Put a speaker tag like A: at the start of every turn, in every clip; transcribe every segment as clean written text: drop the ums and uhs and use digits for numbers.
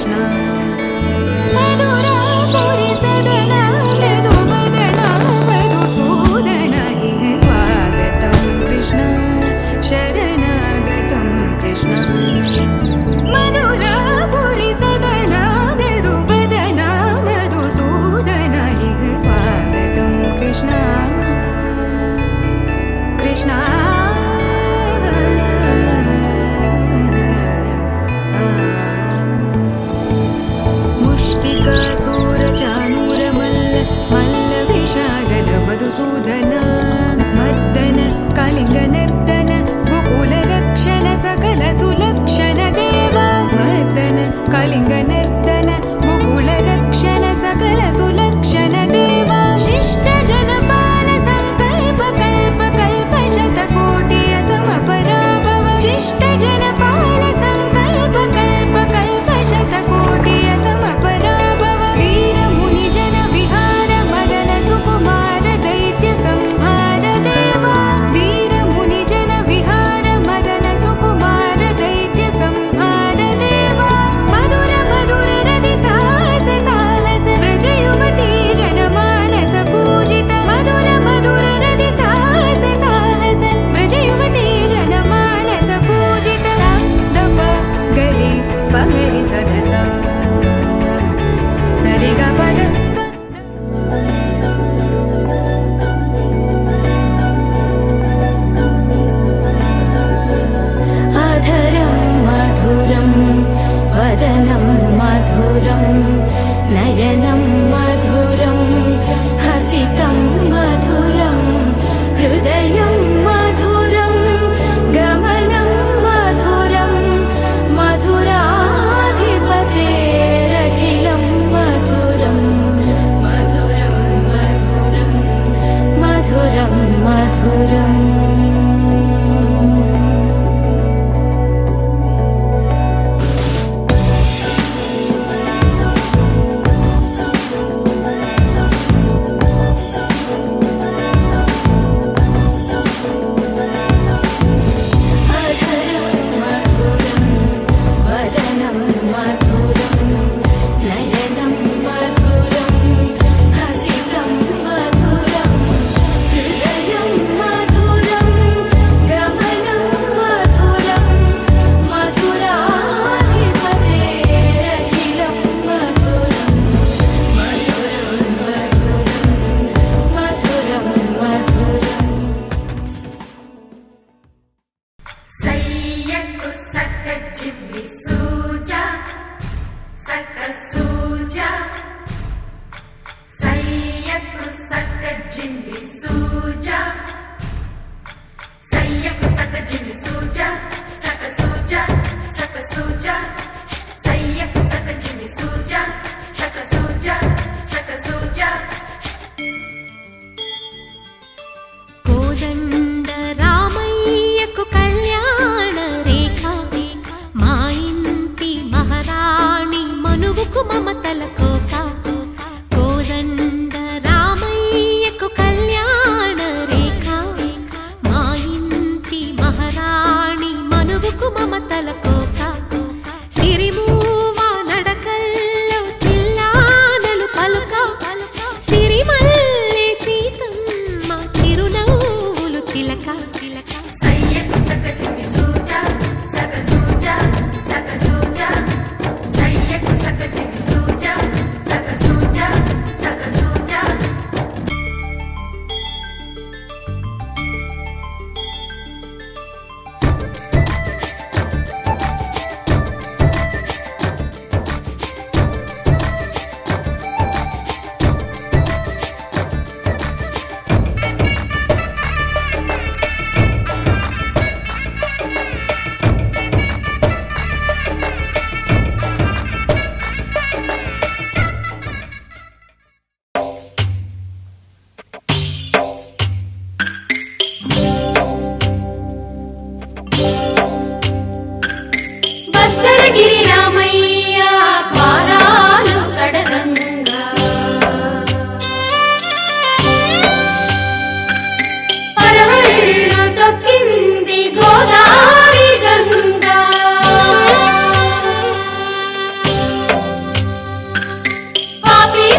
A: कृष्ण मधुरापुरी सदना मृदुवदना मधुसूदन इह स्वागतं कृष्ण शरणागतं कृष्ण मधुरापुरी सदना मृदुवदना मधुसूदन इह स्वागतं कृष्ण कृष्ण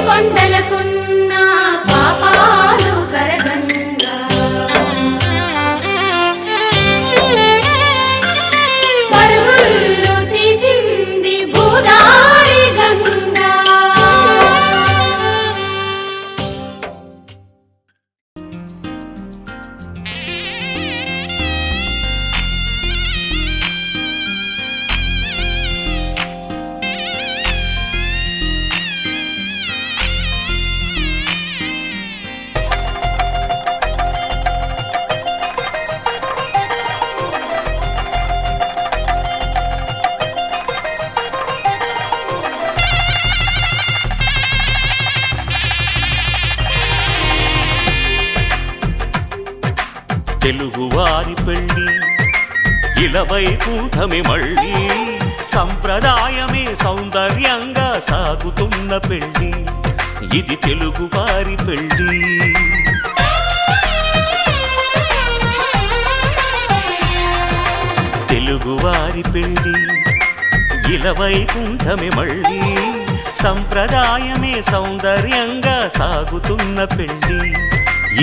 A: కొండలకున్న పాపాలు కరగంగా పరుగులు తీసింది గోదారి గంగా.
B: తెలుగువారి పెళ్ళి ఇలవైకుంఠమే మళ్ళీ సంప్రదాయమే సౌందర్యంగా సాగుతున్న పెళ్ళి ఇది తెలుగువారి పెళ్ళి. తెలుగువారి పెళ్ళి ఇలవైకుంఠమే మళ్ళీ సంప్రదాయమే సౌందర్యంగా సాగుతున్న పెళ్ళి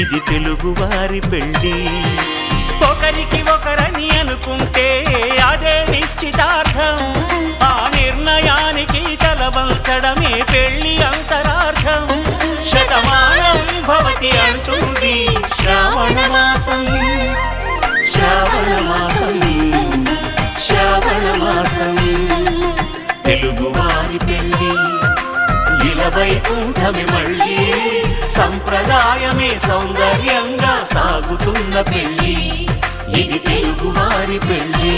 B: ఇది తెలుగువారి పెళ్ళి. ఒకరికి ఒకరని అనుకుంటే అదే నిశ్చితార్థం, ఆ నిర్ణయానికి తలవంచడమే పెళ్ళి అంతరార్థం. శతమానం భవతి అంటుంది శ్రావణ మాసం, శ్రావణ మాసం, శ్రావణ మాసం. తెలుగువారి పెళ్ళి ఇలవైకుంఠమే మళ్ళీ సంప్రదాయమే సౌందర్యంగా సాగుతున్న పెళ్ళి ఇది తెలుగువారి పెళ్ళి.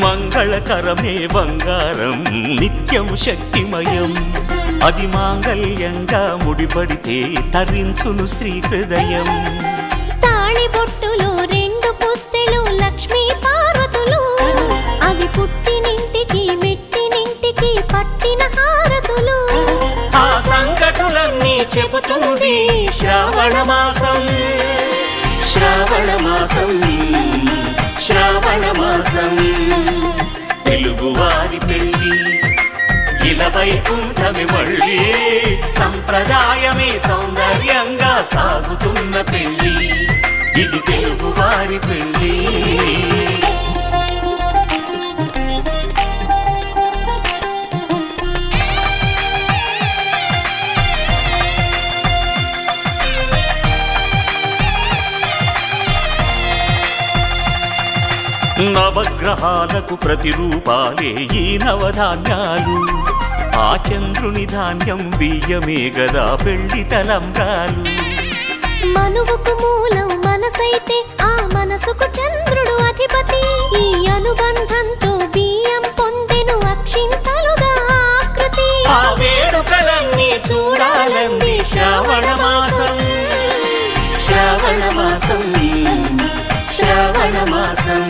B: మంగళకరమే బంగారం నిత్యం శక్తిమయం, అది మాంగళ్యంగా ముడిపడితే తరించును స్త్రీ హృదయం.
C: తాళి బొట్టులో రెండు పుస్తెలు లక్ష్మీ పార్వతులు, అవి పుట్టినింటికి మెట్టినింటికి పట్టిన హారతులు.
B: ఆ సంగతులన్నీ చెబుతుంది శ్రావణ మాసం, శ్రావణ మాసం, శ్రావణ మాసం. తెలుగువారి పెళ్ళి ఇలవైకుంఠమే మళ్ళీ సంప్రదాయమే సౌందర్యంగా సాగుతున్న పెళ్ళి ఇది తెలుగువారి పెళ్ళి. నవగ్రహాలకు ప్రతిరూపాలే ఈ నవధాన్యాలు, ఆ చంద్రుని ధాన్యం బియ్యమే గదా పెళ్లి తలంబ్రాలు.
C: మనువుకు మూలం మనసైతే ఆ మనసుకు చంద్రుడు అధిపతి, ఈ అనుబంధంతో బియ్యం పొందెను అక్షింతలుగా ఆకృతి.
B: ఆ వేడుకలన్నీ చూడాలంది శ్రావణ మాసం, శ్రావణ మాసం, శ్రావణ మాసం.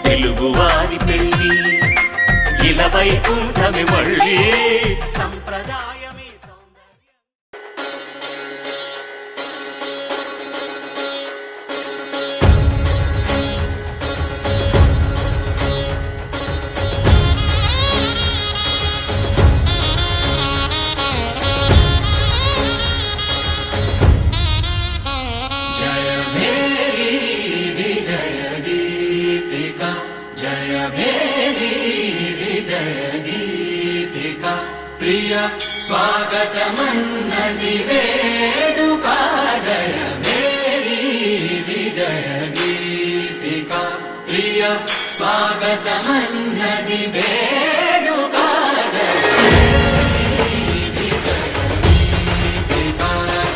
B: తెలుగువారి పెళ్ళి ఇలవైకుంఠమే మళ్ళీ సంప్రదాయమే సౌందర్యం.
D: ప్రియ స్వాగతమన్నది వేడుక, జయ మేరీ విజయ గీతిక. ప్రియ స్వాగతమన్నది వేడుక, జయ మేరీ విజయ గీతిక,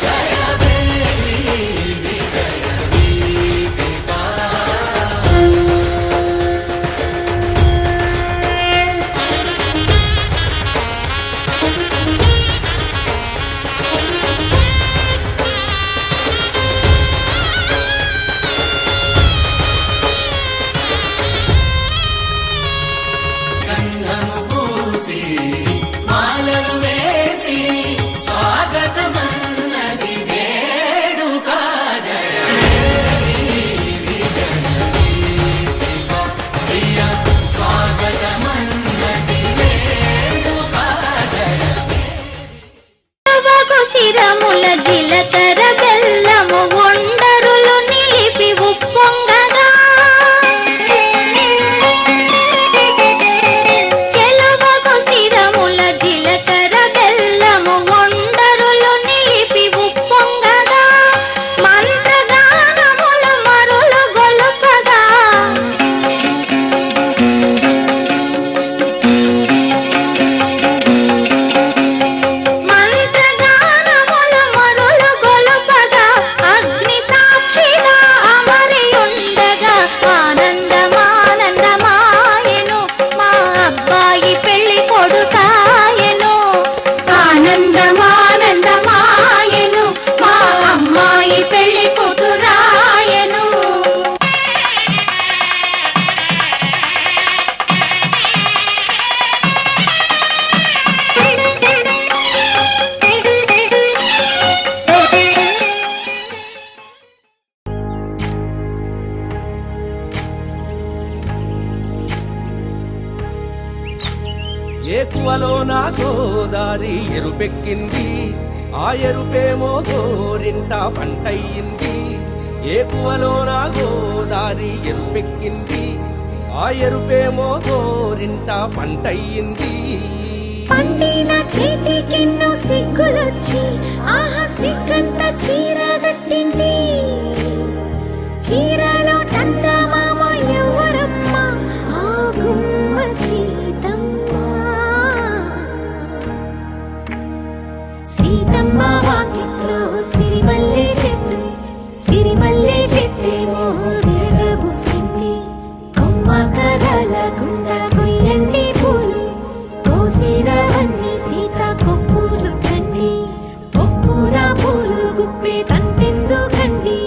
D: జయ మేరీ విజయ గీతిక.
C: శిరముల జీలకర్ర బెల్లము ఒండరులు నిలిపి ఉప్పొంగగా చెలువకు శిరముల జీలకర్ర బెల్లము ఒండరులు నిలిపి ఉప్పొంగగా మంత్రగానములు మరులు గొలుపగా మంత్రగానములు మరులు గొలుపగా అగ్ని సాక్షిగా అమరి ఉండగా ఆనందమానందమాయెను మా అబ్బాయి పెళ్లి కొడుకాయెను ఆనందమానందమాయెను మా అమ్మాయి పెళ్లి కూతురాయెను
E: ఏకువలో నా గోదారి ఎరుపెక్కింది ఆ ఎరుపేమో గోరింట పంటయ్యింది ఏకువలో నా గోదారి ఎరుపెక్కింది ఆ ఎరుపేమో గోరింట పంటయ్యింది
C: పండిన చేతికెన్నో సిగ్గులొచ్చి ఆహా సిగ్గంత చీర కట్టింది చీరలో చందమామ ఎవరమ్మ ఆ గుమ్మ సీతమ్మ సీతమ్మ వాకిట్లో సిరిమల్లె చెట్టేమో విరగబూసింది కొమ్మ కదలకుండా కొయ్యండి పూలు కోసిరవన్నీ సీత కొప్పు చుట్టండి కొప్పున పూలు గుప్పే తంతెందుకండి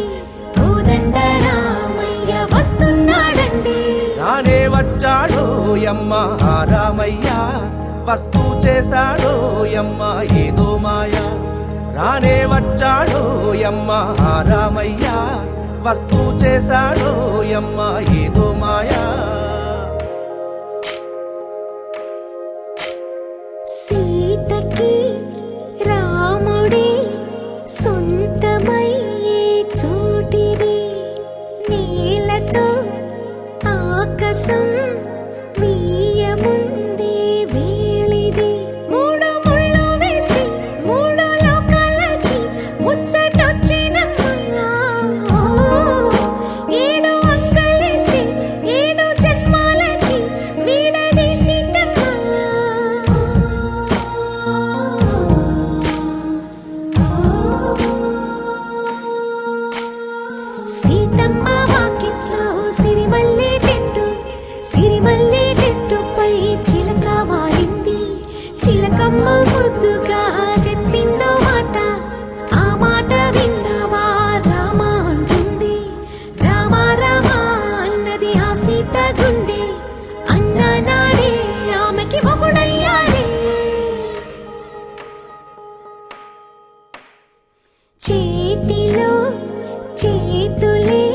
C: కోదండ రామయ్య వస్తున్నాడండి
E: రానే వచ్చాడో యమ్మ ఆ రామయ్య వస్తూ చేశాడో యమ్మ ఏదో మాయ రానే వచ్చాడో యమ్మ ఆ రామయ్య వస్తూ చేశాడో యమ్మ ఏదో మాయా
C: సీతకి రాముడే సొంతమయ్యే చోటిది నేలతో ఆకాశం వీయముందే వేళిది మూడు ముళ్ళు వేస్తే మూడు లోకాలకి ముచ్చటొచ్చినమ్మా ఏడు అంగలేస్తే ఏడు జన్మాలకి వీడదీసిద్దమ్మా సీతమ్మ వాకిట్లో సిరిమల్లె చెట్టుపై చిలక వాలింది చిలకమ్మ ముద్దుగా చెప్పిందో మాట ఆ మాట విన్నవా రామ అంటుంది రామ రామ అన్నది ఆ సీత గుండె అన్న నాడే ఆమెకి మొగుడయ్యాడే చేతిలో చేతులే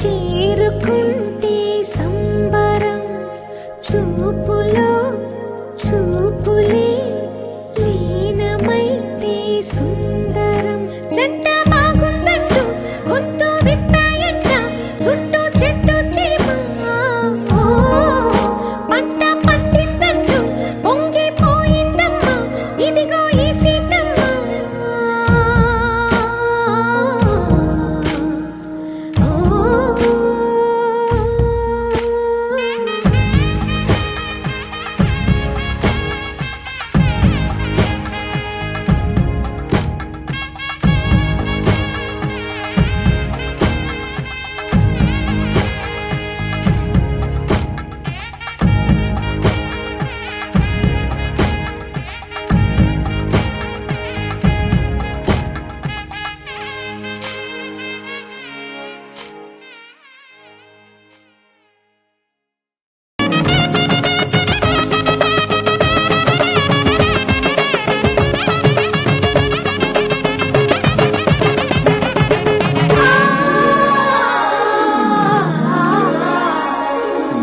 C: చేరుకుంటే సంబరం చూపులో చూపులే లీనమైతే సుందరం జంట బాగుందంటూ గొంతు విప్పాయంట చుట్టూ చెట్టు చీమ పంట పండిందంటూ పొంగిపోయిందమ్మా ఇదిగో ఈ సీతమ్మ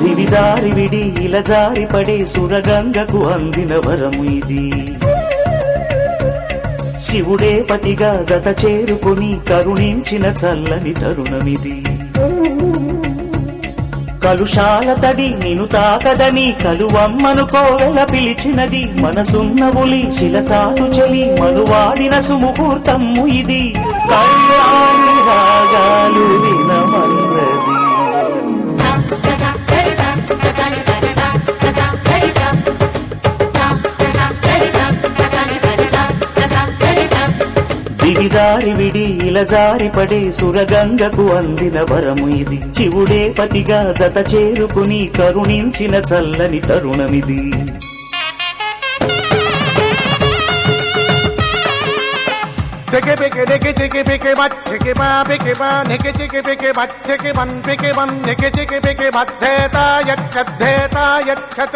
B: దివిదారి విడి ఇలా జారి పడే సురగంగకు అందిన వరము ఇది శివుడే పతిగా జత చేరుకుని కరుణించిన చల్లని తరుణమిది. కలుషాల తడి నిను తాకదని కలువమ్మను కోవెల పిలిచినది. మనసున్న ఉలి శిలచాటు చెలి మనువాడిన సుముహూర్తము ఇది. కళ్యాణి రాగాలు వినమన్నది. దివిదారి విడి ఇలా జారిపడే సురగంగకు అందిన వరము ఇది. శివుడే పతిగా జత చేరుకుని కరుణించిన చల్లని తరుణమిది.
E: Cheke peke neke cheke peke bat cheke ba neke cheke peke bat cheke ban neke cheke peke bat dheta yakchat.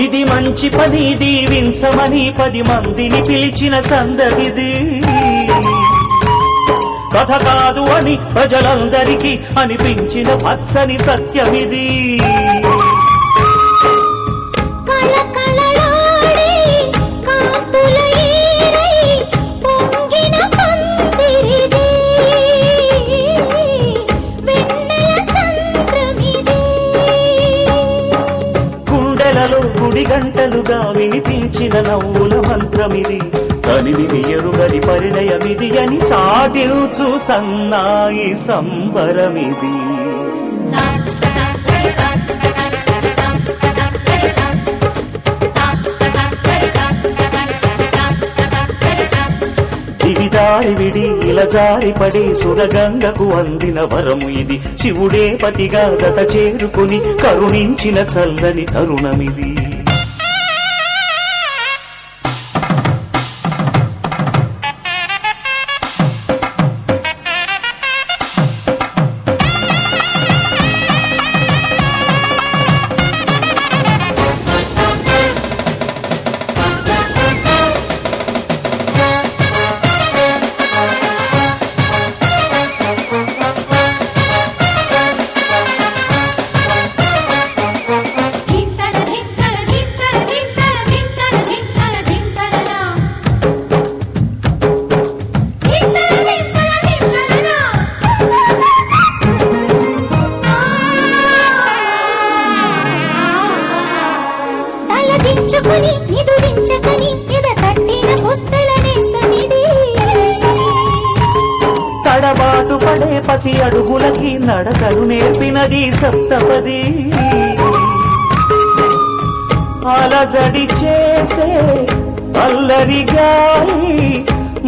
B: ఇది మంచి పని దీవించమని 10 మందిని పిలిచిన సందడిది. కథ కాదు అని ప్రజలందరికీ అనిపించిన పచ్చని సత్యమిది. గుడి గంటలుగా వినిపించిన నవ్వుల మంత్రమిది. కనివిని ఎరుగని పరిణయమిది అని చాటిల్చు సన్నాయి సంబరమిది. దివిదారి విడి ఇలా జారిపడే సురగంగకు అందిన వరము ఇది. శివుడే పతిగా జత చేరుకుని కరుణించిన చల్లని తరుణమిది. తడబాటు పడే పసి అడుగులకి నడకలు నేర్పినది సప్తపది. అలజడి చేసే అల్లరి గాలి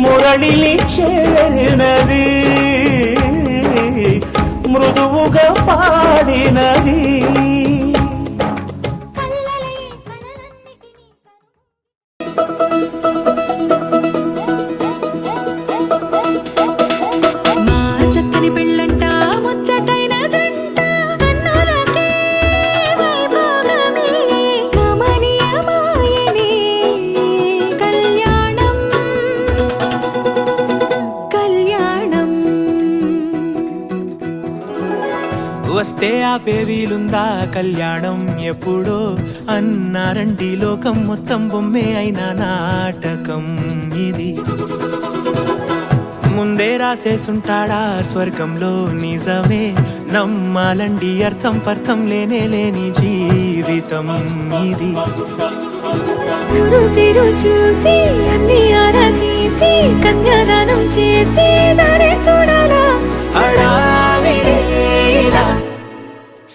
B: మురళిని చేరినది. మృదువుగా పాడినది.
F: వస్తే ఆపే వీలుందా కళ్యాణం ఎప్పుడో అన్నారండి. లోకం మొత్తం బొమ్మే అయిన నాటకం ఇది. ముందే రాసేసుంటాడా స్వర్గంలో నిజమే. నమ్మాలండి అర్థం పర్థం లేని జీవితం ఇది.
C: తిరు చూసి అన్ని ఆరాధీసి కన్యాదానం చేసి దారి చూడాలా.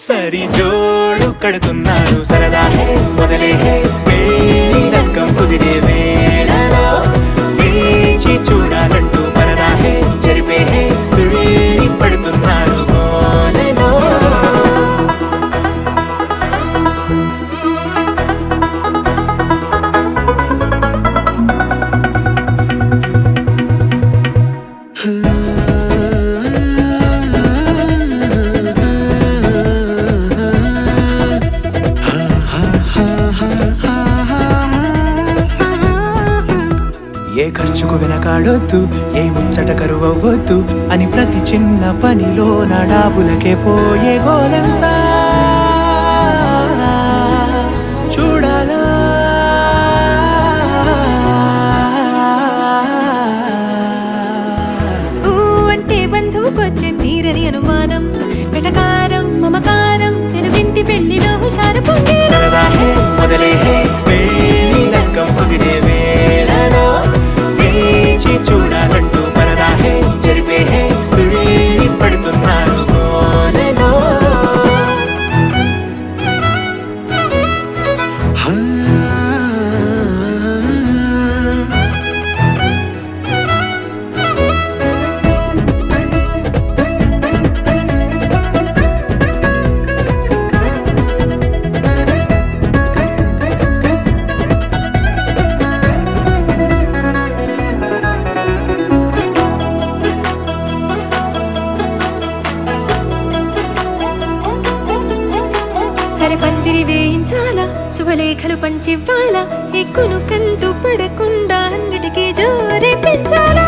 F: సరి జోడు కడుతున్నారు సరదా హే మొదలే హే. పెళ్లి రంగం కుదిరే వేళలో వేచి చూడాలంటూ పరదా హే జరిపే హే. తుళ్ళి పడుతున్నారు గోలలో. కాడొద్దు, ఏ ముచ్చట కరువవ్వొద్దు అని ప్రతి చిన్న పనిలో నా డాబులకే పోయే గోలంతా చూడాలా.
C: ఊ అంటే బంధువుకొచ్చే తీరని అనుమానం, వెటకారం మమకారం తెలుగింటి పెళ్లిలో హుషారు పొంగే
F: సరదా హే మొదలే హే పెళ్లి లగ్గం కుదిరే వేళలో వేచి చూడాలంటూ పరదా హే జరిపే హే తుళ్ళి పడుతున్నారు గోలలో.
C: పందిరి వేయించాలా, శుభలేఖలు పంచివ్వాలా, ఎక్కును కంటూ పడకుండా అన్నిటికీ జోరే పెంచాలా.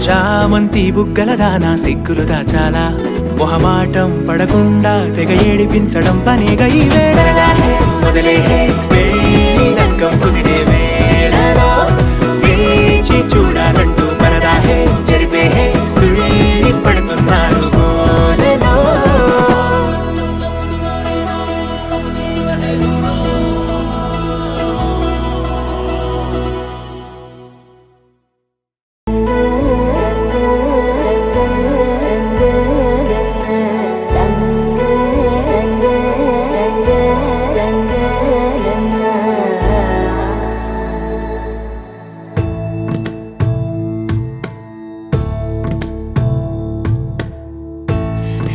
F: చామంతి బుగ్గల దానా సిగ్గులు దాచాలా, మొహమాటం పడకుండా తెగ ఏడిపించడం పనేగా ఈ వేళ. మొదలే హే పెళ్లి లగ్గం కుదిరే వేళలో వేచి చూడాలంటూ పరదా హే జరిపే హే తుళ్ళి పడుతున్నారు గోలలో.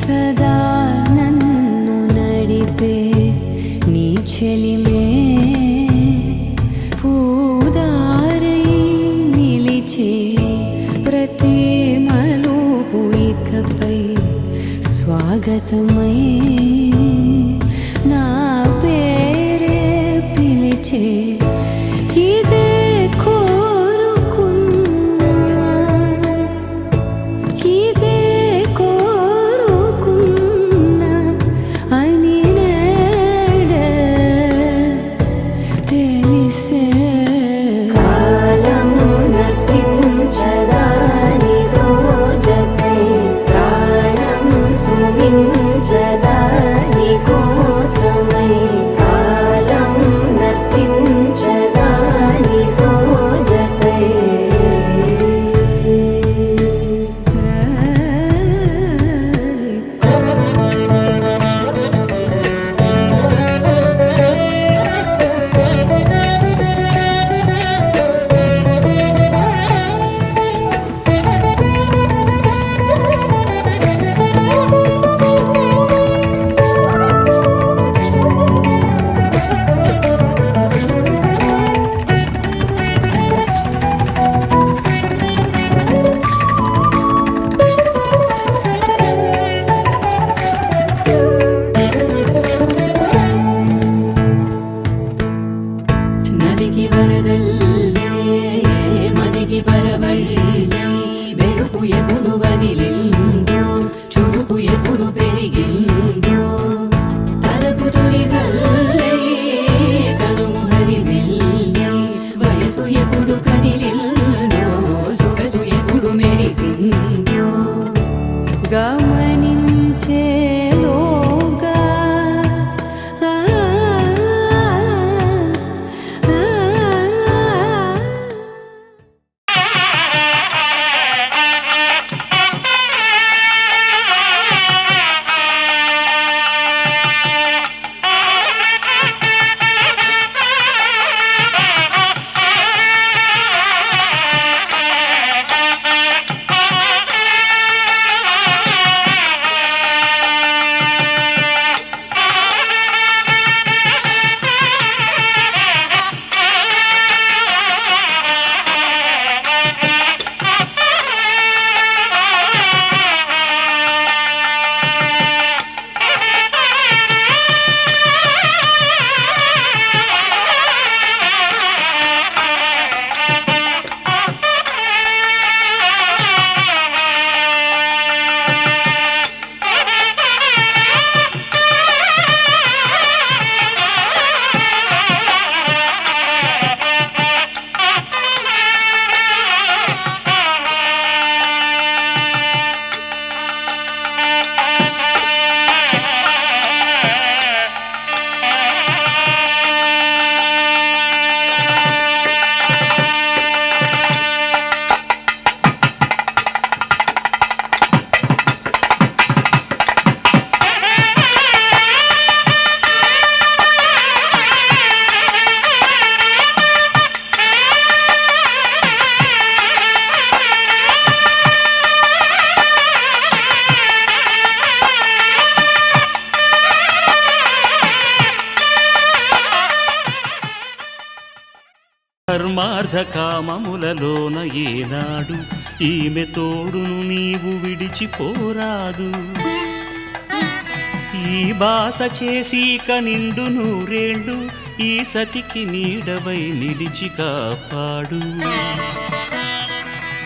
C: సదా నన్ను నడిపే నీ చెలిమే పూదారై నిలిచే ప్రతి మలుపు ఇకపై స్వాగతమై నా పేరే పిలిచే ఇదే కోరుకున్నా ఇదే కోరుకున్నా అని నేడే తెలిసే. కాలం నతించదానిదో జతై ప్రాణం సుమించదాని కోసమై. కాలం నతించదానిదో జతై నదికి వరదల్లే మదికి పరవళ్ళే వెలుపు ఎప్పుడు వదిలిందో చురుకు ఎప్పుడు పెరిగిందో తలపు తొలి సల్లే కనుము హరిమెల్లే వయసు ఎప్పుడు కదిలిందో సొగసు ఎప్పుడు మెరిసిందో గమనించేలోగా
B: ధర్మార్థ కామములలోన ఏనాడు ఈమె తోడును నీవు విడిచిపోరాదు. ఈ బాస చేసీక నిండు నూరేళ్ళు ఈ సతికి నీడవై నిలిచి కాపాడు.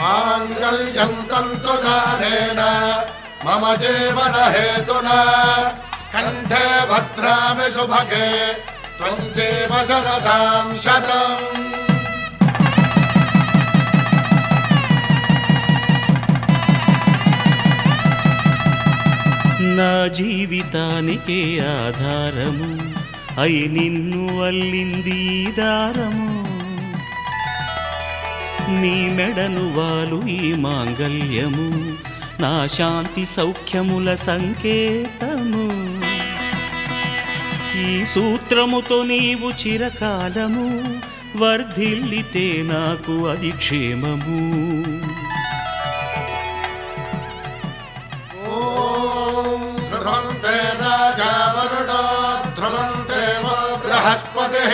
E: మాంగళ్యం తంతునానేన మమ జీవన హేతునా కంఠే భద్రామి శుభగే త్వం జీవ శరదాం శతం.
B: నా జీవితానికే ఆధారము అయి నిన్ను అల్లింది ఈ దారము. నీ మెడను వాలు ఈ మాంగల్యము నా శాంతి సౌఖ్యముల సంకేతము. ఈ సూత్రముతో నీవు చిరకాలము వర్ధిల్లితే నాకు అది క్షేమము.
E: ఓం ధ్రువంతే రాజా వరుడో ధ్రువంతే వో బృహస్పతిః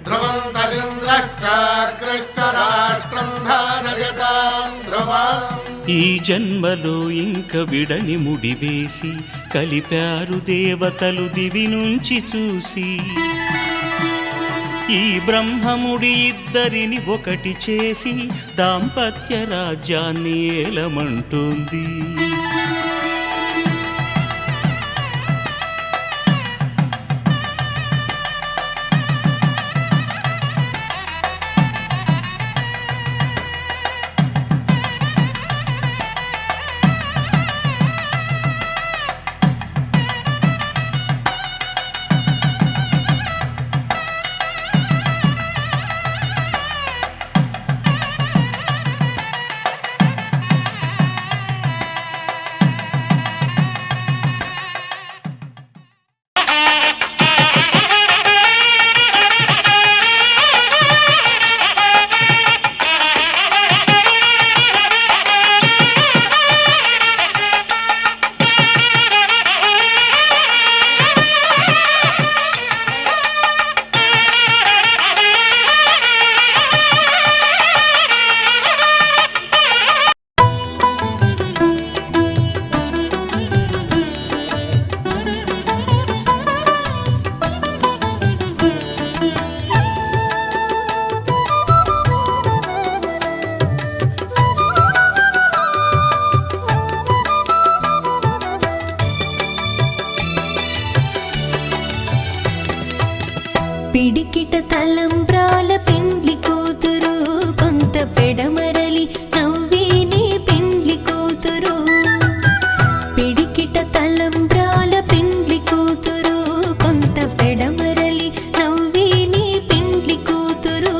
E: ధ్రువంతరింద్రశ్చాగ్రశ్చ రాష్ట్రం ధారయతాం ధ్రువం.
B: ఈ జన్మలో ఇంక విడని ముడివేసి కలిపారు దేవతలు దివి నుంచి చూసి. ఈ బ్రహ్మముడి ఇద్దరిని ఒకటి చేసి దాంపత్య రాజ్యాన్ని ఏలమంటుంది.
G: పిడికిట తలంబ్రాల పెండ్లి కూతురు కొంత పెడమరలి నవ్వేనే పెండ్లి కూతురు. పిడికిట తలంబ్రాల పెండ్లి కూతురు కొంత పెడమరలి నవ్వేనే పెండ్లి కూతురు.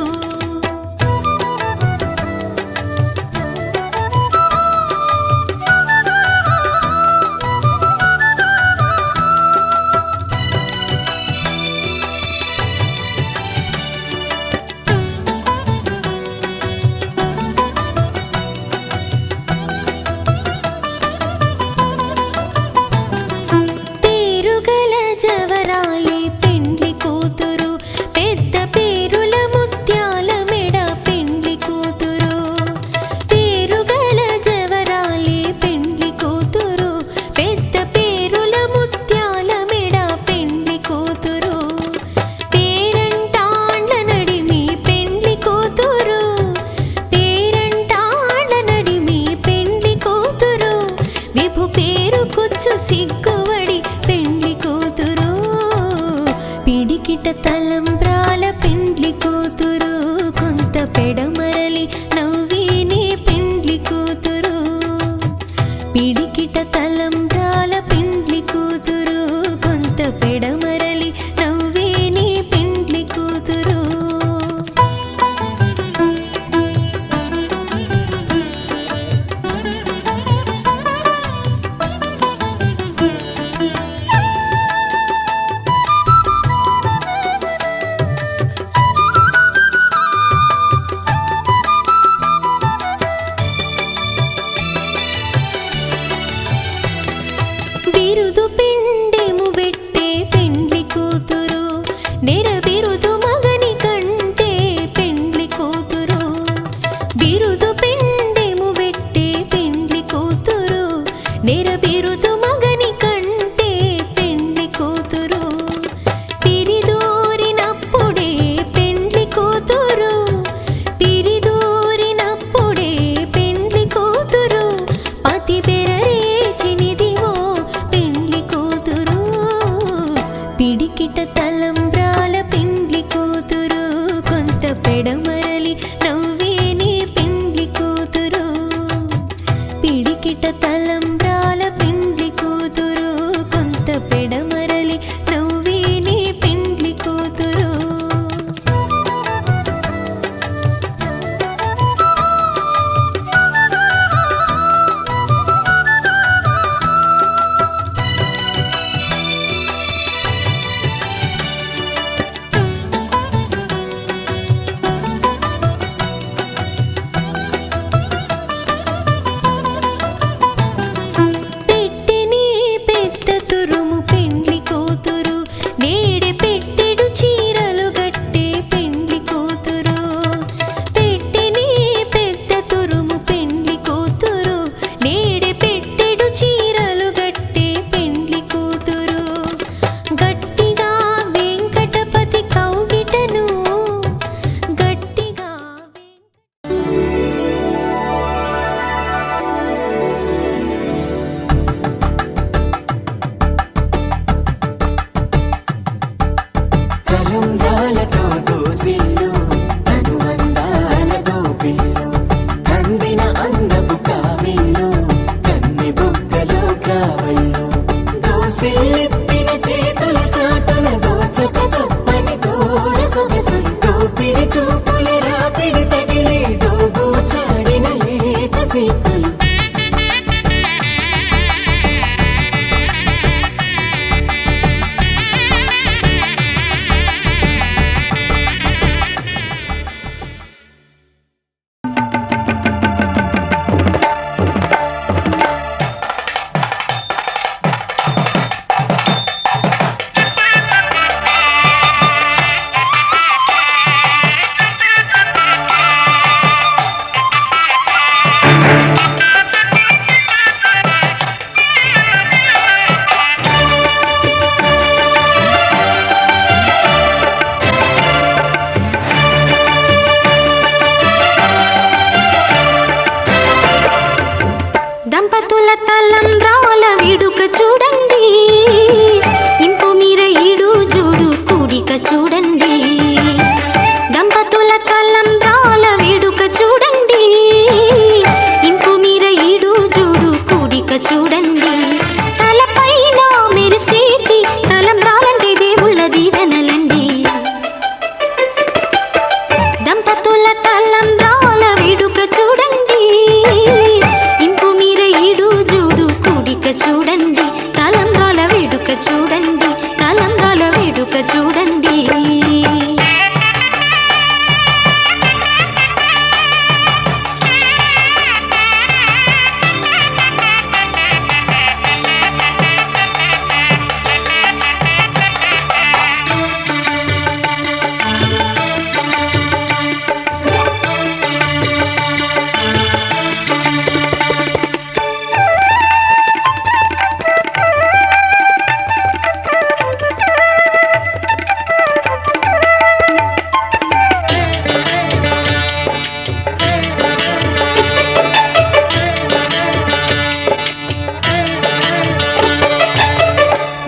G: తలంబ్రాల వేడుక చూడండి, ఇంపు మీర ఈడు జోడు కూడిక చూడండి. తలపైన మెరిసేటి తలంబ్రాలంటే దేవుళ్ళ దీవెనలండి. దంపతుల తలంబ్రాల వేడుక చూడండి, ఇంపు మీర ఈడు జోడు కూడిక చూడండి. తలంబ్రాల వేడుక చూడండి, తలంబ్రాల వేడుక చూడండి.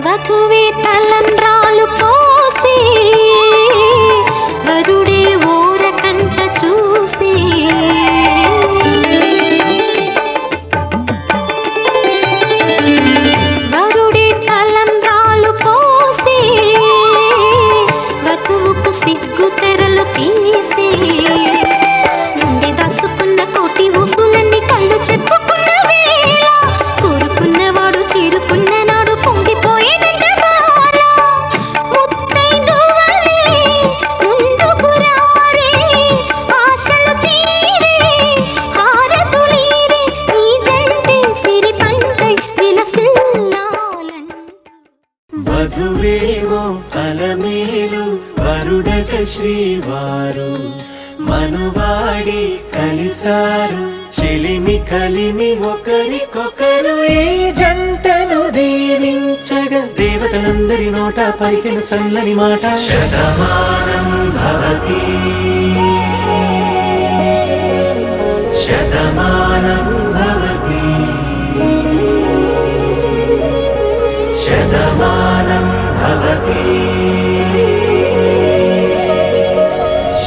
G: వధువే తలంబ్రాలు పోసి వరుడే ఓరకంట చూసి, వరుడే తలంబ్రాలు పోసి వధువుకు సిగ్గు తెరలు తీసి, నుండి దాచుకున్న కోటి ఊసులన్నీ కళ్ళు చెప్పుకున్న వేళ, కోరుకున్నవాడు చేరుకున్న నాడు పొంగిపోయేదంట బాల. ముత్తైదువలే ముందుకు రారే, ఆశలు తీరే హారతులీరే, నీ జంటే సిరి పంటై విలసిల్లాలంట.
F: వధువేమో అలమేలు వరుడట శ్రీవారు, మనువాడి కలిసారు చెలిమి కలిమి ఒకరికొకరు. ఈ జంటను దీవించగా దేవతలందరి నోట పలికిన చల్లని మాట శతమానం భవతి శతమానం భవతి శతమానం భవతి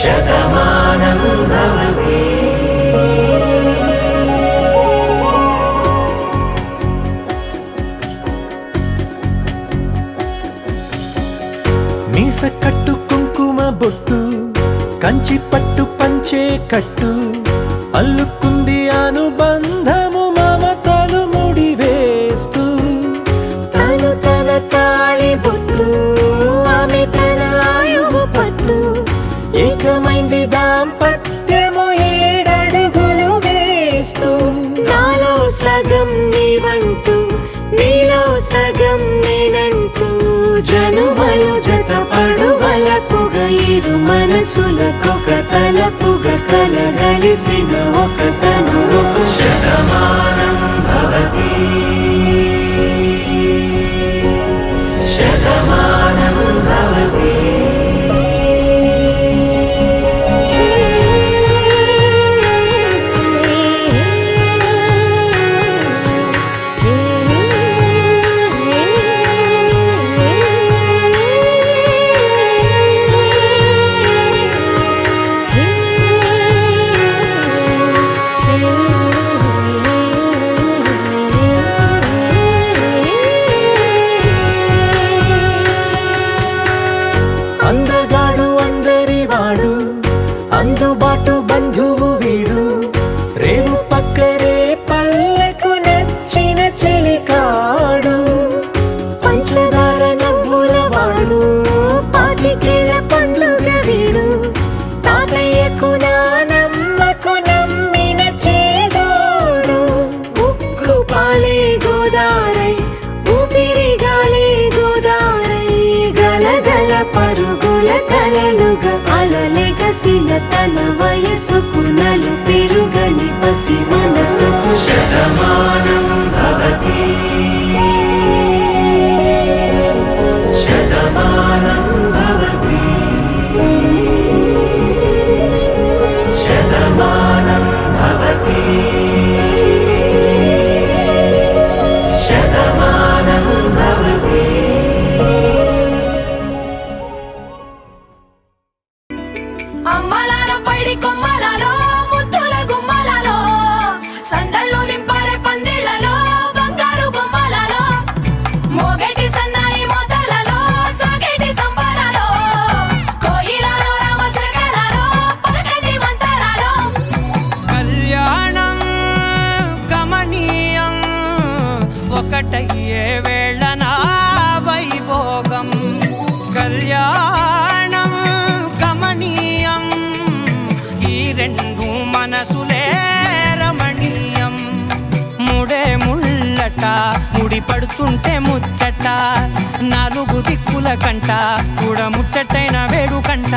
F: శతమానం భవతి. మీస కట్టు కుంకుమ బొట్టు కంచి పట్టు పంచే కట్టు, అల్లుకుంది అనుబంధము మమతలు ముడివేస్తూ. తను తన తాళి బొట్టు ఆమె తన ఆయువు పట్టు, ఏకమైంది దాంపత్యము 7 అడుగులు వేస్తూ. నాలో సగం నీవంటూ నీలో సగం నేనంటూ, జనుమలు జత పడువలపుగ ఇరు మనసులకొక తలపుగ కలగలిసిన ఒక తను. శతమానం భవతి శతమానం భవతి. అందగాడు అందరివాడు, అందుబాటు బంధువు వీడు, రేవు పక్కరే పల్లెకు నచ్చిన చెలికాడు. పంచదార నవ్వుల వాడు, పాతికేల పండుగ వీడు, తాతయ్యకు నానమ్మకు నమ్మిన చేదోడు. ఉక్కు పాలే గోదారై ఊపిరి గాలే గోదారై, గలగల పరుగుల కలలుగా అలలెగసిన తన వయసుకు నలు పెరుగని పసి మనసుకు. శతమానం భవతి శతమానం భవతి శతమానం భవతి శతమానం భవతి.
A: అమ్మలార పైడి కొమ్మలలో ముద్దుల గుమ్మలలో సందళ్ళు నింపరే పందిళ్లలో బంగారు బొమ్మలలో మోగేటి సన్నాయి మోతలలో సాగేటి సంబరాలో కోయిలలో రామశకలలో పలకటి మంతరాలో
F: కళ్యాణం గమనీయం ఒకటయ్యే వేళ నా వైభోగం కళ్యాణం గమనీయం ఈ రెండు మనసులే రమణీయం ముడే ముళ్ళట ముడి పడుతుంటే ముచ్చట నాలుగు దిక్కుల కంట చూడ ముచ్చటైన వేడుకంట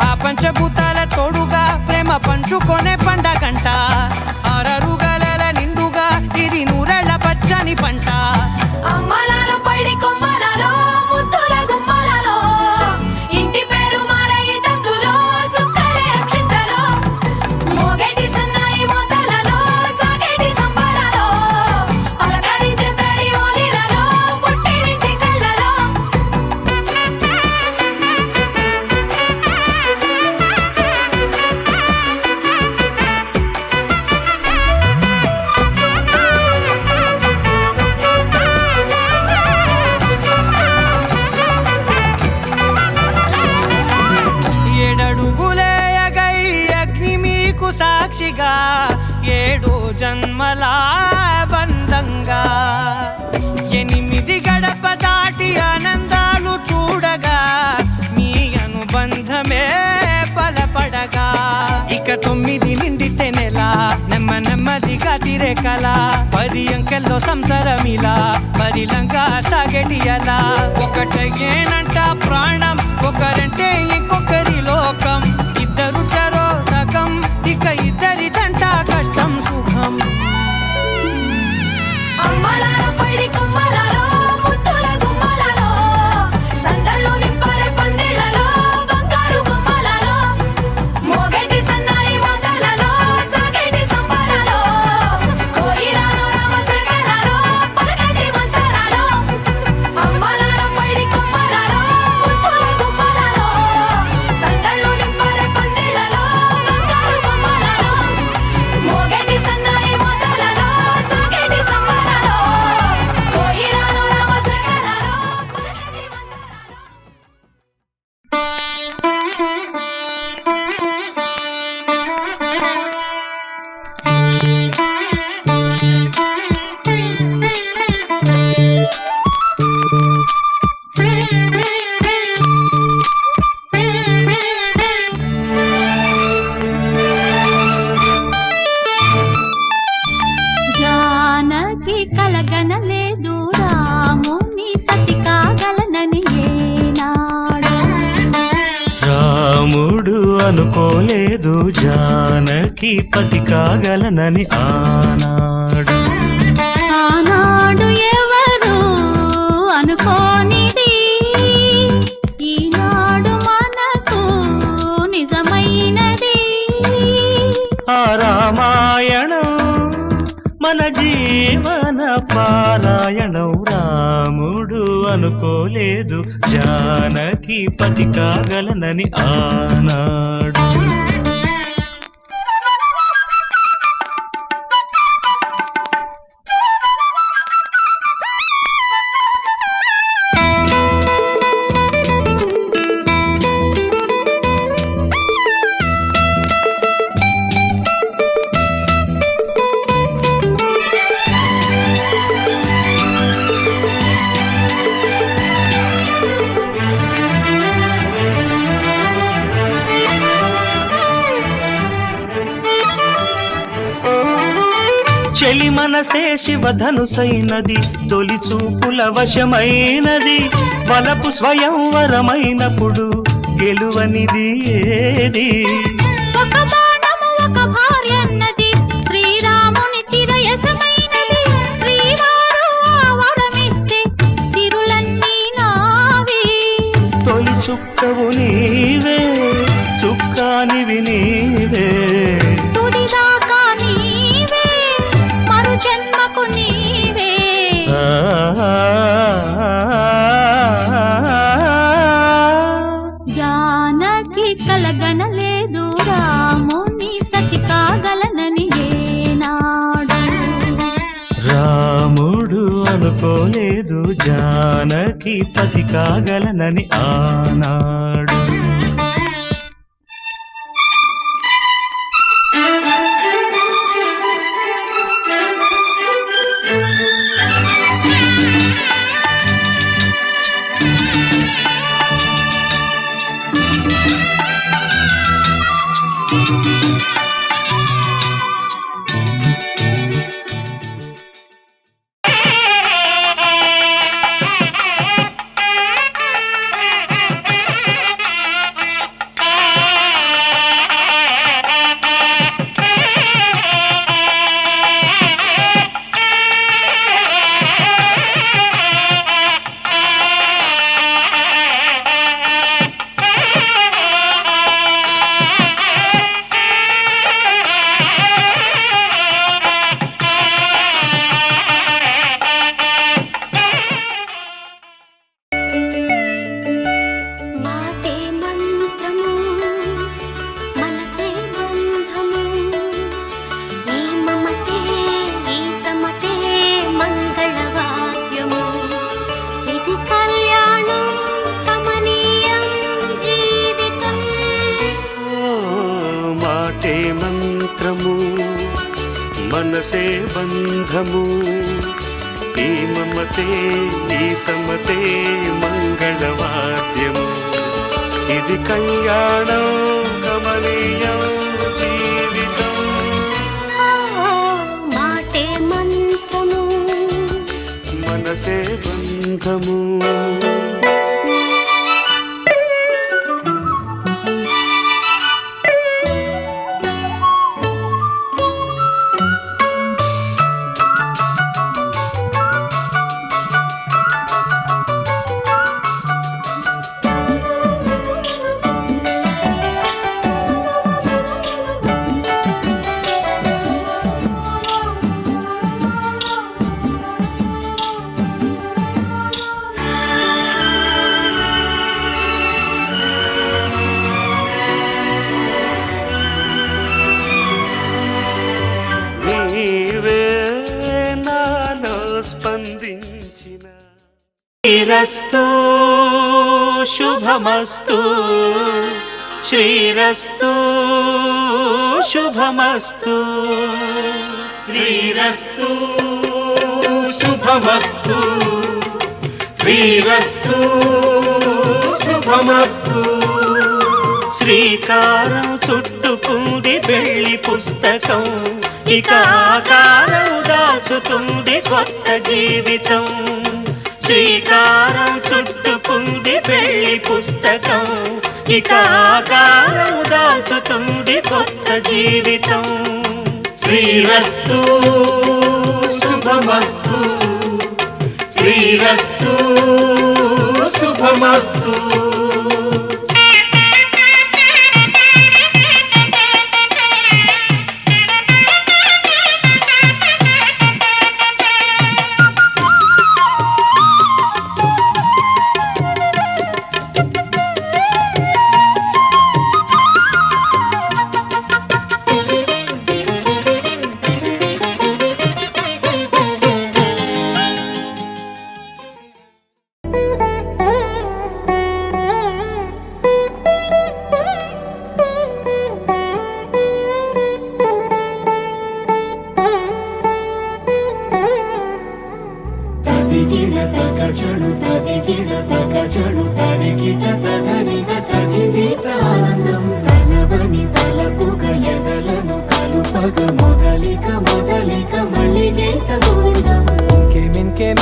F: ఆ పంచభూతాల తోడుగా ప్రేమ పంచుకొనే పండగంట ఆరరుగల నిండుగా ఇది నూరెళ్ళ పచ్చని పంట
A: అమ్మలాలో పైడి కొమ్మలలో ముద్దుల గుమ్మలలో ఇంటి పేరు మారయి తందులో చుక్కలే అక్షింతలో మోగేటి సన్నాయి మోతలలో సాగేటి సంబరాలో పలకరించే తడి ఓలిలలో పుట్టినింటి కళ్ళలో
F: ఏడడుగులే ఎగై అగ్ని మీకు సాక్షిగా ఏడు జన్మల బంధంగా ఎనిమిది గడప దాటి ఆనందాలు చూడగా మీ అనుబంధమే బలపడగా ఇక 9 నిండితే నెల నెమ్మదిగా తిరేకల 10 అంకెల్లో సంసారమిలా పరిలంగా సాగేటి అలా ఒకటేనంట ప్రాణం ఒకరంటే ఇంకొకరి లోకం ఇద్దరు చరో సగం ఇక ఇద్దరి దంట కష్టం సుఖం
A: అమ్మలాలో పైడి కొమ్మలలో ముద్దుల గుమ్మలలో సందళ్ళు నింపరే పందిళ్లలో బంగారు బొమ్మలలో మోగేటి సన్నాయి మోతలలో సాగేటి సంబరాలో కోయిలలో రామశకలలో పలకటి మంతరాలో అమ్మలాలో పైడి కొమ్మలలో ముద్దుల గుమ్మలలో సందళ్ళు నింపరే పందిళ్లలో బంగారు బొమ్మలలో మోగేటి సన్నాయి మోతలలో సాగేటి సంబరాలో కోయిలలో రామశకలలో పలకటి మంతరాలో
G: జానకి కలగనలేదు రాముని సతి కాగలనని ఏనాడు
B: రాముడు అనుకోలేదు జానకి పతి కాగలనని ఆనాడు
G: ఆనాడు ఎవరు అనుకోనిది ఈనాడు మనకు నిజమైనది
B: ఆ రామాయణం మన జీవన పారాయణం రాముడు అనుకోలేదు జానకి పతి కాగలనని ఆనాడు చెలి మనసే శివధనుసైనది తొలి చూపుల వశమైనది వలపు స్వయంవరమైనప్పుడు గెలువనిది ఏది
G: ఒక బాణము ఒక భార్యన్నది శ్రీరాముని చిరయసమైనది శ్రీవారు ఆ వరమిస్తే సిరులన్నీ నావి
B: తొలి చుక్కవు నీవే చుక్కానివి నీవే
G: తుదిదాకా నీవే మరు జన్మకు నీవే జానకి కలగనలేదు రా
B: తనకి పతి కాగలనని ఆనాడు. మనసే బంధము ఈ మమతే ఈ సమతే మంగళవాద్యము ఇది కళ్యాణం కమనీయం జీవితం
G: మాటే మంత్రము
B: మనసే బంధము శ్రీరస్తు శుభమస్తు శ్రీరస్తు శుభమస్తు
E: శ్రీరస్తు శుభమస్తు శ్రీరస్తు శుభమస్తు
B: శ్రీకారం చుట్టుకుంది పెళ్లి పుస్తకం ఇక ఆకారం దాచుతుంది కొత్త జీవితం శ్రీకారం చుట్టుకుంది పెళ్లి పుస్తకం ఇక ఆకారం దాచుతుంది కొత్త జీవితం
E: శ్రీరస్తు శుభమస్తు శ్రీరస్తు శుభమస్తు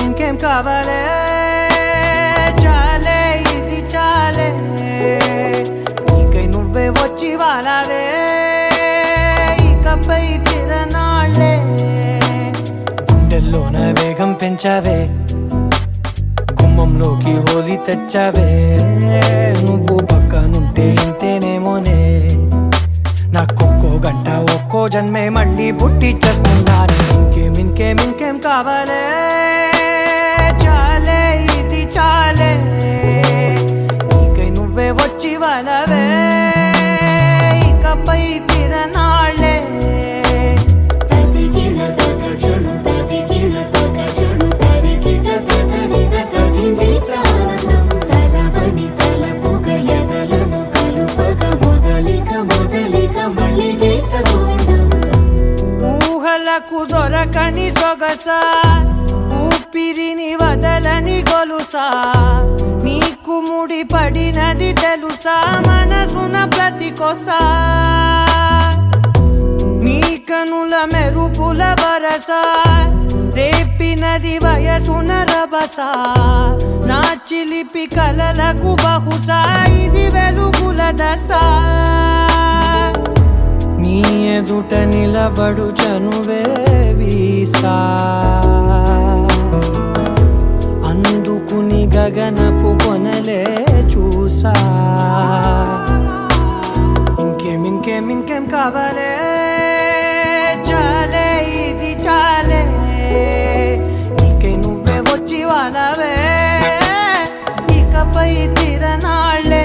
C: ఇంకేం కావాలే చాలే ఇది చాలే నీకై నువ్వే వచ్చి వాలావే ఇకపై తిరనాళ్ళే గుండెల్లోన వేగం పెంచావే గుమ్మంలోకి హోలీ తెచ్చావే నువ్వు పక్కనుంటే ఇంతేనేమోనే నాకొక్కో గంట ఒక్కో జన్మే మళ్ళీ పుట్టి చేస్తున్నాను ఇంకేం కావాలే చాలే ఇది చాలే నీకై నువ్వే వచ్చి వాలవే ఇకపై తిరనాళ్ళే
D: తదిగిన తగజడు తదిగిన తగజడు తరిగిన తదరిన తదింది
C: కళ్ళకు దొరకని సొగస ఊపిరిని వదలని గొలుసా నీకు ముడి పడినది తెలుసా మనసున ప్రతి కొసా నీ కనుల మెరుపుల వరస రేపినది వయసున రభస నా చిలిపి కలలకు బహుశా ఇది వెలుగుల దశ నీ ఎదుట నిలబడు చనువే వీసా అందుకుని గగనపు కొనలే చూసా ఇంకేం కావాలే చాలే ఇది చాలే నీకే నువ్వే వచ్చి వాళ్ళవే ఇకపై తిరనాళ్ళే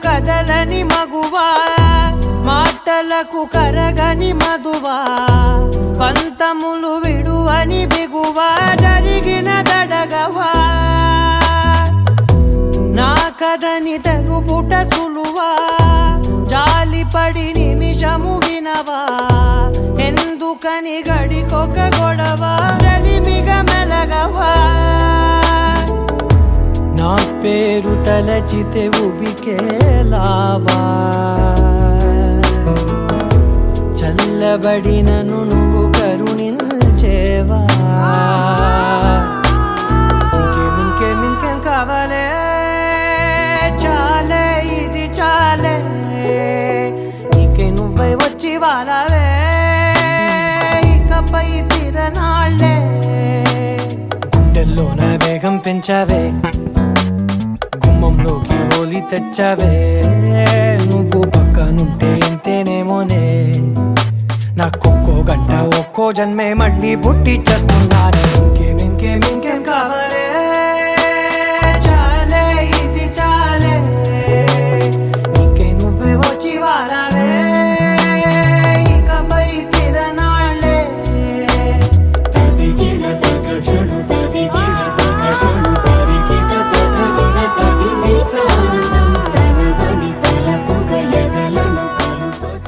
C: కదలని మగువా మాటలకు కరగని మధువా పంతములు విడువని బిగువా జరిగిన దడగవా నా కదని తెలుపుట సులువా జాలిపడి నిమిషము వినవా ఎందుకని గడికొక గొడవ రలిమిగ మెలగవా నా పేరు తలచితే ఉబికేలావా చల్లబడినను నువ్వు కరుణించేవా ఇంకేం కావాలే చాలే ఇది చాలే నీకే నువ్వే వచ్చి వాళ్ళవే ఇకపై తిరనాళ్ళే గుండెల్లోన వేగం పెంచావే గుమ్మంలోకి హోలీ తెచ్చావే నువ్వు పక్కనుంటే ఎంతేనేమోనే నాకొక్కో గంట ఒక్కో జన్మే మళ్ళీ పుట్టి చేస్తున్నానే ఇంకేం కావాలే చాలే ఇది చాలే నీకే నువ్వే వచ్చి వాళ్ళవే ఇకపై తిరనాళ్ళే
D: తదిగిన తగ చెడు తదిగిన తగ చెడు తరిగిన తగగిన తగిని కారణం తనవని తలపుగ ఎదలను కలుపగ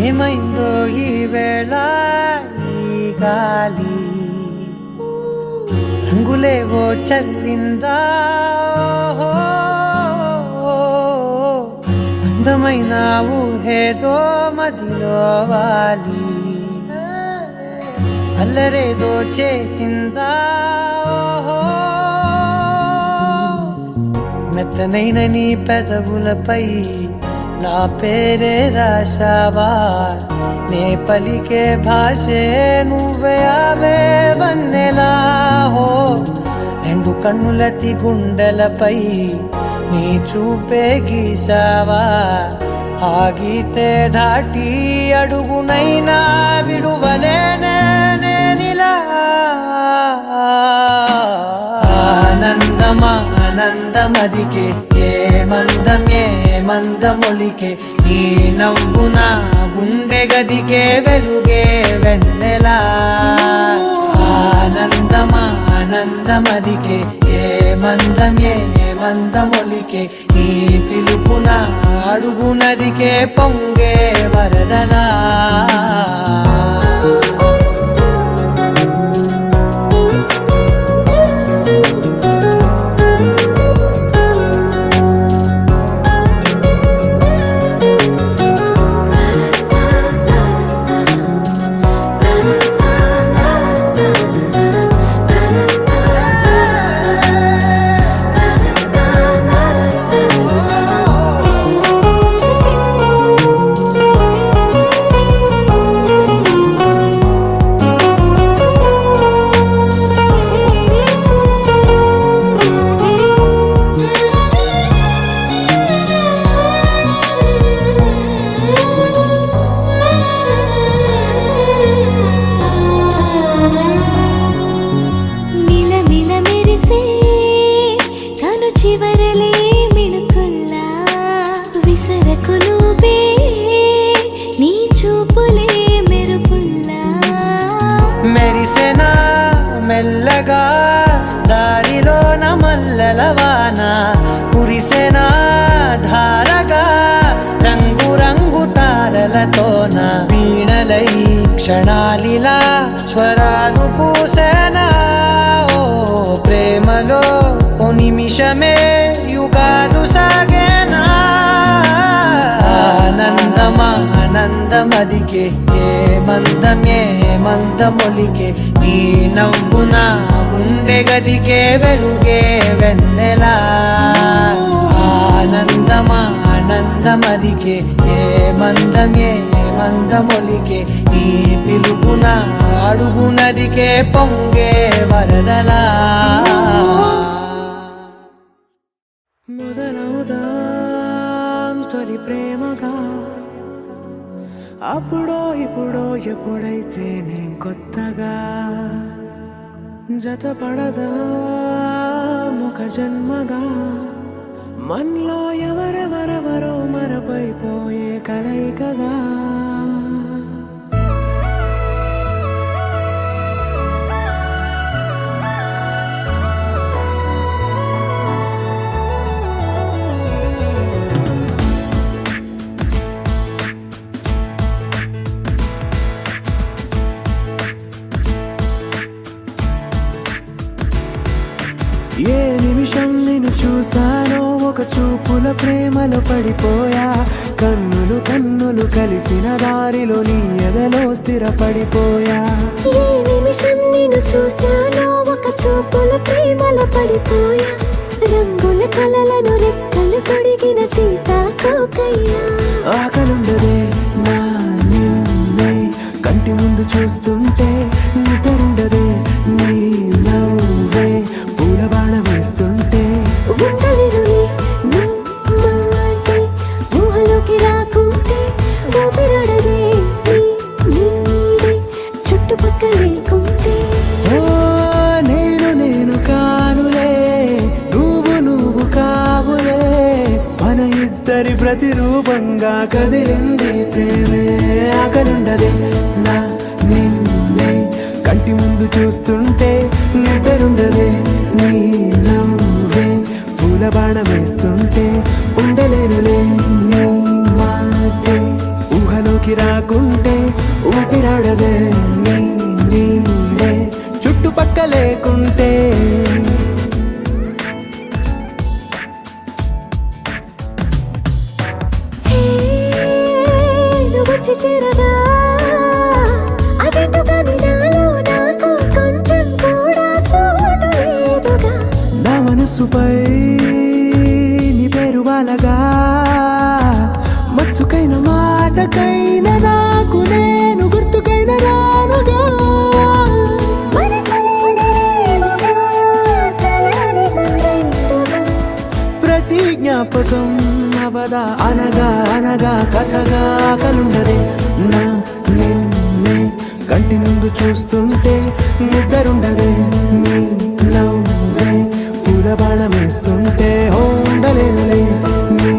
C: ఏమైందో ఈ వేళ ఈ గాలి రంగులేవో చల్లిందా అందమైన ఊహేదో మదిలో వాలి అల్లరేదో చేసిందా మెత్తనైన నీ పెదవులపై నా పేరే రాశావా నే పలికే భాషే నువ్వే ఆవే వన్నెలా హో రెండు కన్నులతి గుండెలపై నీ చూపే గీశావా ఆగితే దాటి అడుగునైనా విడువలేనే నేనిలా ఆనందమదికే ఏ మందమొలికే ఈ నవ్వు నా గుండె గదికే వెలుగే వెన్నెలా ఆనందమదికే ఏ మందమొలికే ఈ పిలుపున అడుగునదికే పొంగే వరదలా క్షణాలిలా స్వరాలు పూసేనా ఓ ప్రేమలో ఓ నిమిషమే యుగాలు సాగేనా ఆనందమా ఆనందమదికే ఏ మందమొలికే నీ నవ్వున గుండె గదికే వెలుగే వెన్నెలా ఆనందమా ఆనందమదికే ఏ మందమొలికే నీ పిలుపున అడుగునదికే పొంగే వరదలా మొదలవుదాం తొలి ప్రేమగా అప్పుడో ఇప్పుడో ఎప్పుడైతే నేను కొత్తగా జతపడదా ఒక జన్మగా మనలో ఎవరెవరెవరో మరపైపోయే కలయికగా ఏ నిమిషం నిన్ను చూసానో ఒక చూపుల ప్రేమలో పడిపోయా కన్నులు కలిసిన దారిలో నీ ఎదలో స్థిరపడిపోయా
G: ఏ నిమిషం నిన్ను చూశానో ఒక చూపుల ప్రేమలో పడిపోయా రంగుల కలలను రెక్కలు తొడిగిన సీతాకోకయ్యా
C: ఆకలుండదే నా నిన్నే కంటి ముందు చూస్తుంటే నిద్రుండదే నీ నవ్వే పూల బాణ వేస్తుంటే
G: ఉండలేనులే నువ్వు మాటే ఊహలోకి రాకుంటే ఊపిరాడదే నీ నీడే చుట్టుపక్కల లేకుంటే
C: ఓ నేను కానులే నువ్వు కావులే మన ఇద్దరి ప్రతిరూపంగా కదిలింది ప్రేమే ఆకలుండదే నా నిన్నే కంటి ముందు చూస్తుంటే నిద్రుండదే నీ నవ్వే పూల బాణ వేస్తుంటే ఉండలేనులే నీ మాటే ఊహలోకి రాకుంటే ఊపిరాడదే నీ నీడే చుట్టుపక్క లేకుంటే
G: వచ్చి చేరగా అదేంటో కానీ నాలో నాకు కొంచెం కూడా చోటు లేదుగా
C: నా మనసుపై నీ పేరు వాలగా మచ్చుకైన మాటకైన నాకు నేను గుర్తుకైన రానుగా
G: మనకలేనిరేవుగా, కలని సందెంటుగా.
C: ప్రతి జ్ఞాపకం అవదా అనగా కథగా కలుండదే నా నిన్నే కంటి ముందు చూస్తుంటే నిద్రుండదే నీ నవ్వే పూల బాణం వేస్తుంటే ఉండలేనులే నీ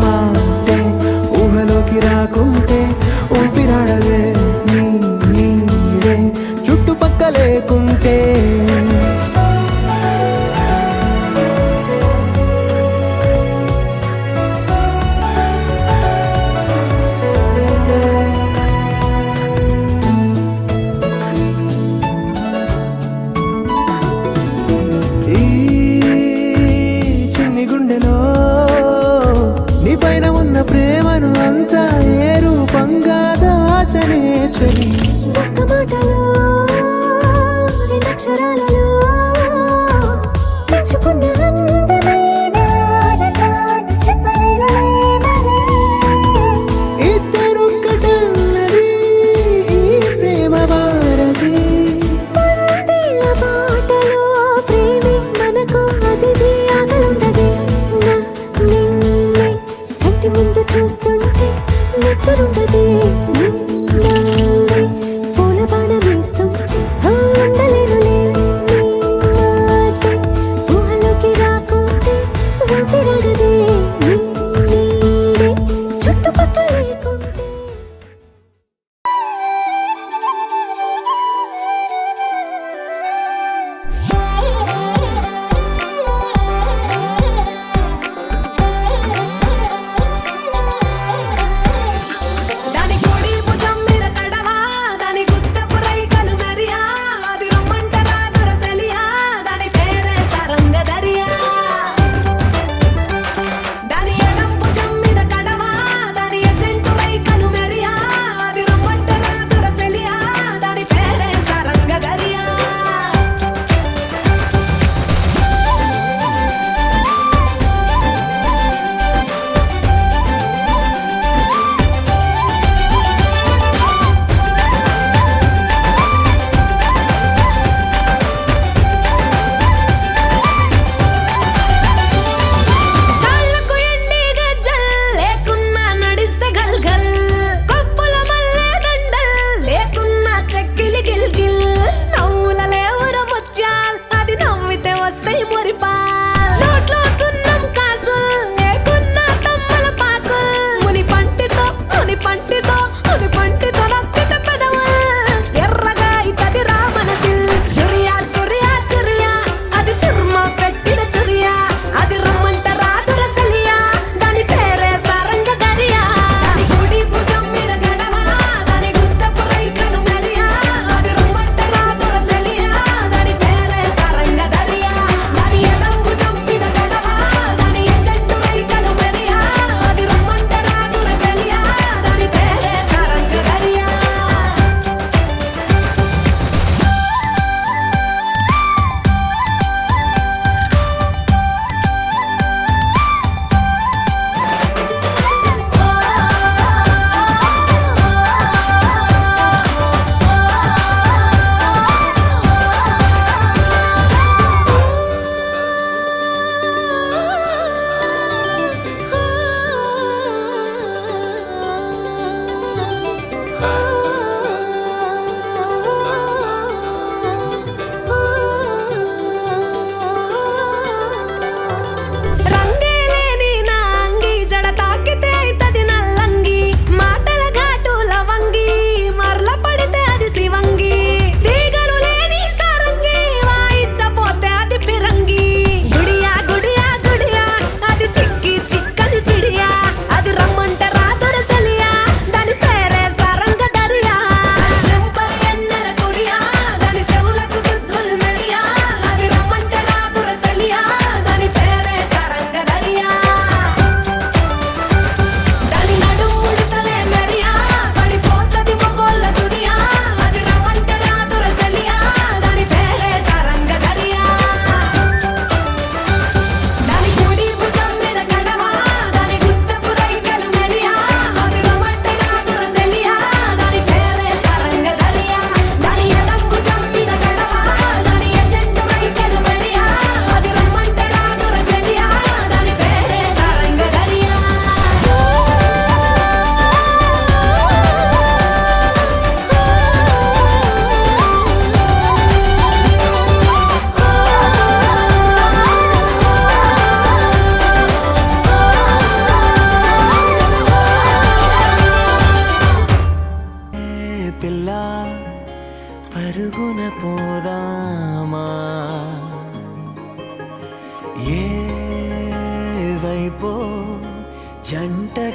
C: మాటే ఊహలోకి రాకుంటే ఊపిరాడదే నీ నీడే చుట్టుపక్క లేకుంటే ఈ చిన్ని గుండెలో నీ పైన ఉన్న ప్రేమను అంతా ఏ రూపంగా దాచనే చలి
G: ఒక్క మాటలో రెండక్షరాలలో పెంచుకున్న అందమైన ఆనందాన్ని చెప్పలేనులే మరి.
C: ఇద్దరొక్కటన్నది ఈ ప్రేమ వారది
G: పందిళ్ళ బాటలో ప్రేమే మనకు అతిథి ఆగలుండదే నా నిన్నే కంటి ముందు చూస్తుంటే నిద్రుండదే నీ నవ్వే పూల బాణ వేస్తుంటే ఉండలేనులే నీ మాటే ఊహలోకి రాకుంటే ఊపిరాడదే నీ నీడే చుట్టుపక్క లేకుంటే
A: దాని కోడి భుజం మీద కడవ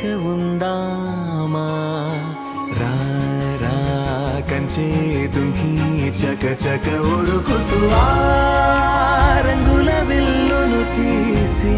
C: జతగా ఉందామా రా రా కంచే దుంకి చక చక ఉరుకుతూ ఆ రంగుల విల్లును తీసి